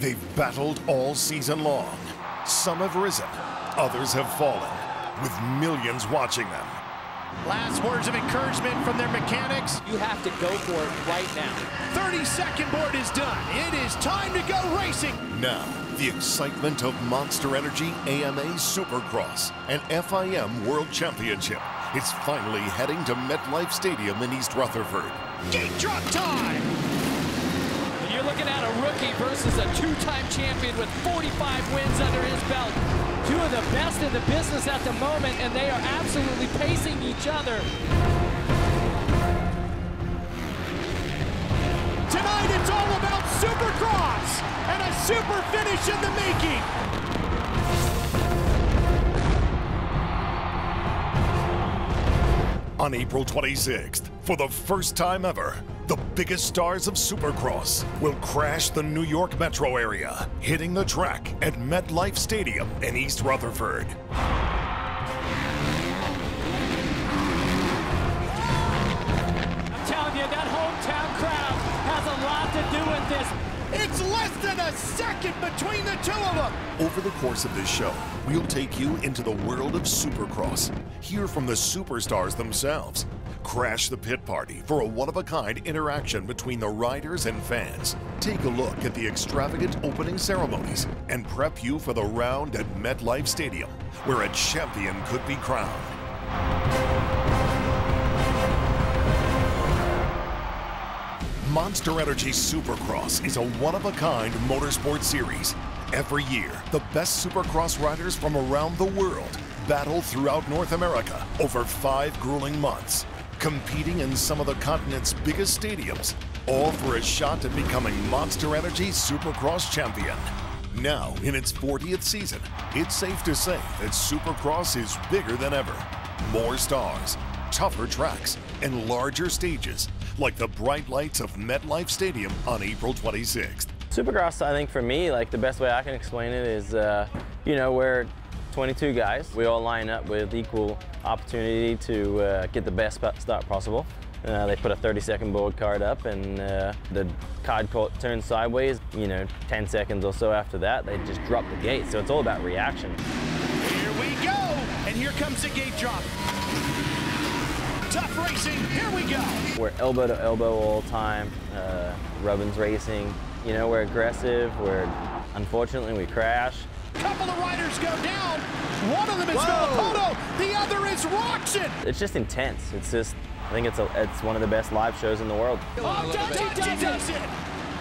They've battled all season long. Some have risen, others have fallen, with millions watching them. Last words of encouragement from their mechanics. You have to go for it right now. 30-second board is done. It is time to go racing. Now, the excitement of Monster Energy AMA Supercross and FIM World Championship is finally heading to MetLife Stadium in East Rutherford. Gate drop time! You're looking at a rookie versus a two-time champion with 45 wins under his belt. Two of the best in the business at the moment, and they are absolutely pacing each other. Tonight it's all about Supercross and a super finish in the making. On April 26th, for the first time ever, the biggest stars of Supercross will crash the New York metro area, hitting the track at MetLife Stadium in East Rutherford. I'm telling you, that hometown crowd has a lot to do with this. It's less than a second between the two of them. Over the course of this show, we'll take you into the world of Supercross, hear from the superstars themselves, crash the pit party for a one-of-a-kind interaction between the riders and fans, take a look at the extravagant opening ceremonies, and prep you for the round at MetLife Stadium, where a champion could be crowned. Monster Energy Supercross is a one-of-a-kind motorsport series. Every year, the best Supercross riders from around the world battle throughout North America over 5 grueling months, competing in some of the continent's biggest stadiums, all for a shot at becoming Monster Energy Supercross champion. Now, in its 40th season, it's safe to say that Supercross is bigger than ever. More stars, tougher tracks, and larger stages, like the bright lights of MetLife Stadium on April 26th. Supercross, I think for me, like the best way I can explain it is, you know, we're 22 guys. We all line up with equal opportunity to get the best start possible. They put a 30-second board card up, and the card turns sideways. You know, 10 seconds or so after that, they just drop the gate. So it's all about reaction. Here we go, and here comes the gate drop. Tough racing, here we go. We're elbow to elbow all the time, Rubbins racing. You know, we're aggressive, unfortunately, we crash. Couple of riders go down. One of them is Rutherford, the other is Roxon. It's just intense. It's just, I think it's one of the best live shows in the world. Oh, Dungey does it.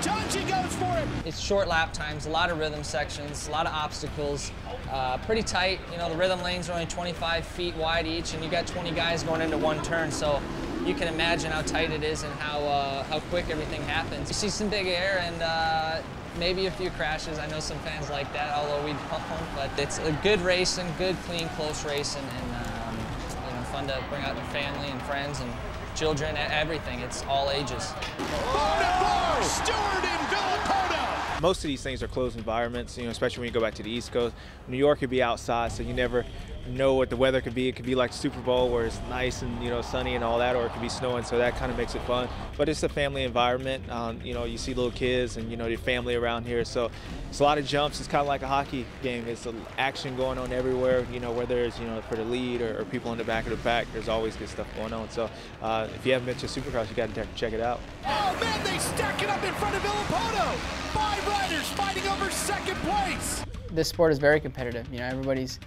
Dungey goes for it. It's short lap times, a lot of rhythm sections, a lot of obstacles, pretty tight. You know, the rhythm lanes are only 25 feet wide each, and you got 20 guys going into one turn, so you can imagine how tight it is and how quick everything happens. You see some big air and maybe a few crashes. I know some fans like that, although we don't, but it's a good racing, good, clean, close racing, and you know, fun to bring out the family and friends and children, everything. It's all ages. Stewart and Villapoto. Most of these things are closed environments, you know, especially when you go back to the East Coast. New York could be outside, so you never know what the weather could be. It could be like Super Bowl where it's nice and, you know, sunny and all that, or it could be snowing, so that kind of makes it fun. But it's a family environment. You know, you see little kids and, you know, your family around here, so it's a lot of jumps. It's kind of like a hockey game. It's action going on everywhere, you know, whether it's, you know, for the lead or people in the back of the pack, there's always good stuff going on. So if you haven't been to Supercross, you got to check it out. Oh man, they stack it up in front of Villapoto. 5 riders fighting over second place. This sport is very competitive. You know, everybody's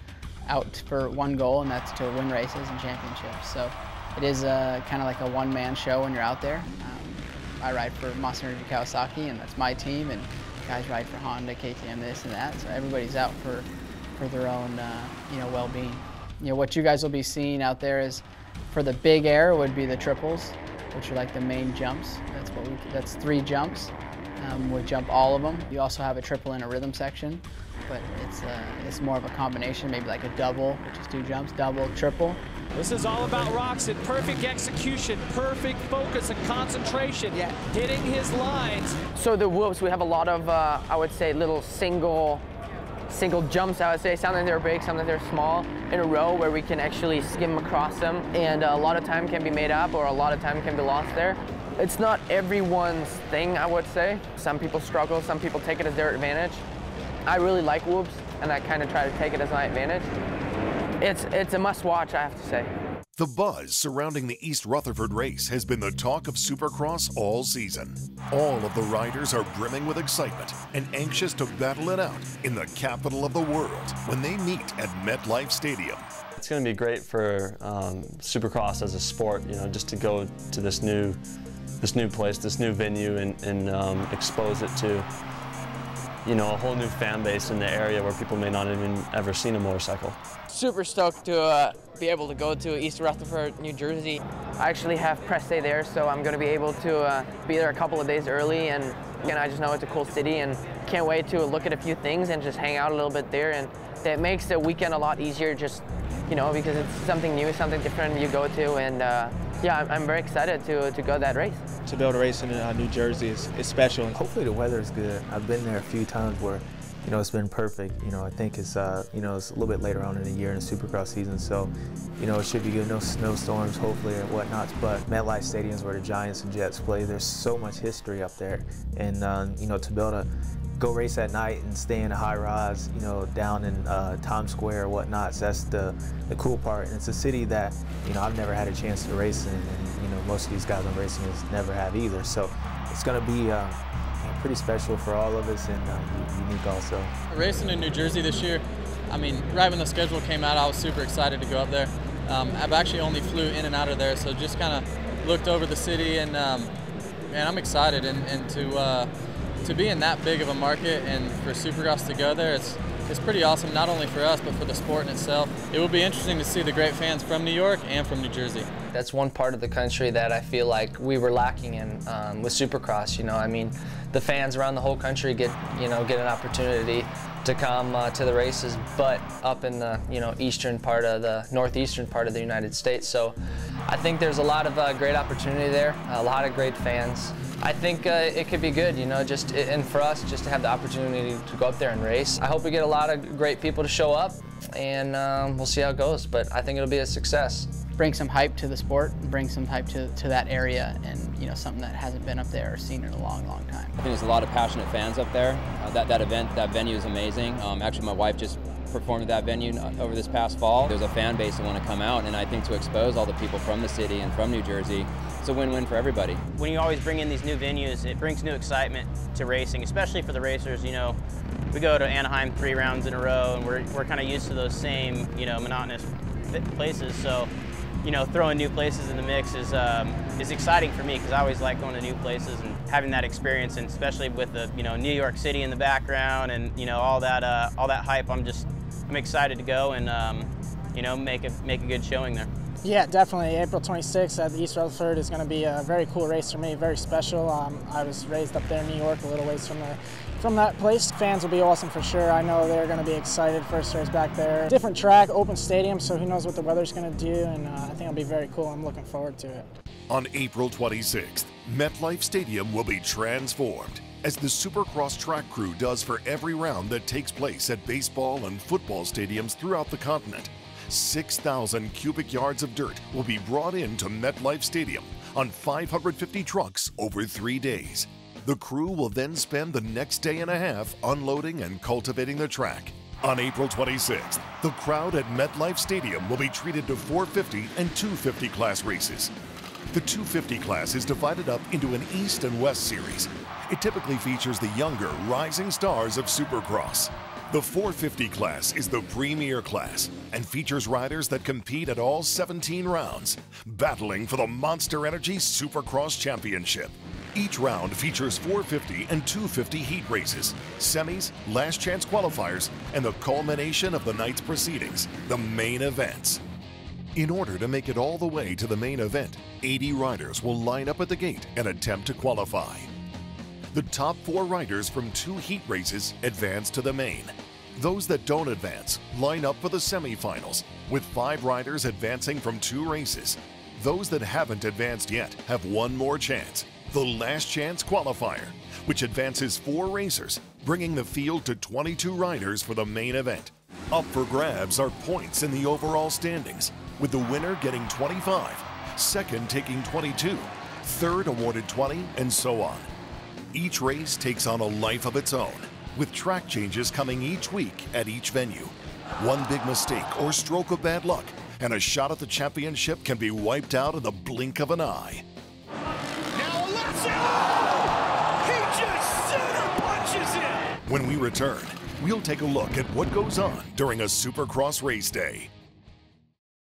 out for one goal, and that's to win races and championships. So it is kind of like a one-man show when you're out there. I ride for Monster Energy Kawasaki, and that's my team, and guys ride for Honda, KTM, this and that. So everybody's out for their own, you know, well-being. You know, what you guys will be seeing out there is, for the big air would be the triples, which are like the main jumps. That's 3 jumps. We jump all of them. You also have a triple and a rhythm section, but it's more of a combination, maybe like a double, which is 2 jumps, double, triple. This is all about Roxon. Perfect execution, perfect focus and concentration, hitting his lines. So the whoops, we have a lot of, I would say, little single jumps, I would say. Some that they're big, some that they're small, in a row where we can actually skim across them, and a lot of time can be made up or a lot of time can be lost there. It's not everyone's thing, I would say. Some people struggle, some people take it as their advantage. I really like whoops, and I kind of try to take it as my advantage. It's a must-watch, I have to say. The buzz surrounding the East Rutherford race has been the talk of Supercross all season. All of the riders are brimming with excitement and anxious to battle it out in the capital of the world when they meet at MetLife Stadium. It's going to be great for Supercross as a sport, you know, just to go to this new place, this new venue, and expose it to, you know, a whole new fan base in the area where people may not have even ever seen a motorcycle. Super stoked to be able to go to East Rutherford, New Jersey. I actually have press day there, so I'm going to be able to be there a couple of days early, and again, I just know it's a cool city and can't wait to look at a few things and just hang out a little bit there, and that makes the weekend a lot easier, just, you know, because it's something new, something different you go to, and yeah, I'm very excited to go that race. To be able to race in New Jersey is special. Hopefully the weather is good. I've been there a few times where, you know, it's been perfect. You know, I think it's, you know, it's a little bit later on in the year in the Supercross season, so, you know, it should be good. No snowstorms, hopefully, and whatnot. But MetLife Stadium is where the Giants and Jets play. There's so much history up there, and you know, to be able to go race at night and stay in a high rise, you know, down in Times Square or whatnot. So that's the cool part. And it's a city that, you know, I've never had a chance to race in, and you know, most of these guys I'm racing with never have either. So it's going to be pretty special for all of us, and unique also. Racing in New Jersey this year, I mean, right when the schedule came out, I was super excited to go up there. I've actually only flew in and out of there, so just kind of looked over the city, and man, I'm excited, and to be in that big of a market and for Supercross to go there, it's pretty awesome, not only for us, but for the sport in itself. It will be interesting to see the great fans from New York and from New Jersey. That's one part of the country that I feel like we were lacking in with Supercross. You know, I mean, the fans around the whole country get an opportunity to come to the races, but up in the northeastern part of the United States. So I think there's a lot of great opportunity there, a lot of great fans. I think it could be good, you know, and for us, just to have the opportunity to go up there and race. I hope we get a lot of great people to show up, and we'll see how it goes, but I think it'll be a success. Bring some hype to the sport, bring some hype to that area, and, you know, something that hasn't been up there or seen in a long, long time. I think there's a lot of passionate fans up there. That venue is amazing. Actually, my wife just performed at that venue over this past fall. There's a fan base that want to come out, and I think to expose all the people from the city and from New Jersey, it's a win-win for everybody. When you always bring in these new venues, it brings new excitement to racing, especially for the racers. You know, we go to Anaheim 3 rounds in a row, and we're kind of used to those same, you know, monotonous places. So, you know, throwing new places in the mix is exciting for me, because I always like going to new places and having that experience, and especially with the, you know, New York City in the background and, you know, all that hype. I'm excited to go and you know, make a good showing there. Yeah, definitely. April 26th at the East Rutherford is going to be a very cool race for me, very special. I was raised up there in New York, a little ways from that place. Fans will be awesome for sure. I know they're going to be excited. First race back there. Different track, open stadium, so who knows what the weather's going to do, and I think it'll be very cool. I'm looking forward to it. On April 26th, MetLife Stadium will be transformed, as the Supercross track crew does for every round that takes place at baseball and football stadiums throughout the continent. 6,000 cubic yards of dirt will be brought into MetLife Stadium on 550 trucks over 3 days. The crew will then spend the next day and a half unloading and cultivating the track. On April 26th, the crowd at MetLife Stadium will be treated to 450 and 250 class races. The 250 class is divided up into an East and West series. It typically features the younger, rising stars of Supercross. The 450 class is the premier class and features riders that compete at all 17 rounds, battling for the Monster Energy Supercross Championship. Each round features 450 and 250 heat races, semis, last chance qualifiers, and the culmination of the night's proceedings, the main events. In order to make it all the way to the main event, 80 riders will line up at the gate and attempt to qualify. The top 4 riders from 2 heat races advance to the main. Those that don't advance line up for the semifinals, with 5 riders advancing from 2 races. Those that haven't advanced yet have one more chance, the last chance qualifier, which advances 4 racers, bringing the field to 22 riders for the main event. Up for grabs are points in the overall standings, with the winner getting 25, second taking 22, third awarded 20, and so on. Each race takes on a life of its own, with track changes coming each week at each venue. One big mistake or stroke of bad luck, and a shot at the championship can be wiped out in the blink of an eye. Now Alessio! He just center punches him! When we return, we'll take a look at what goes on during a Supercross race day.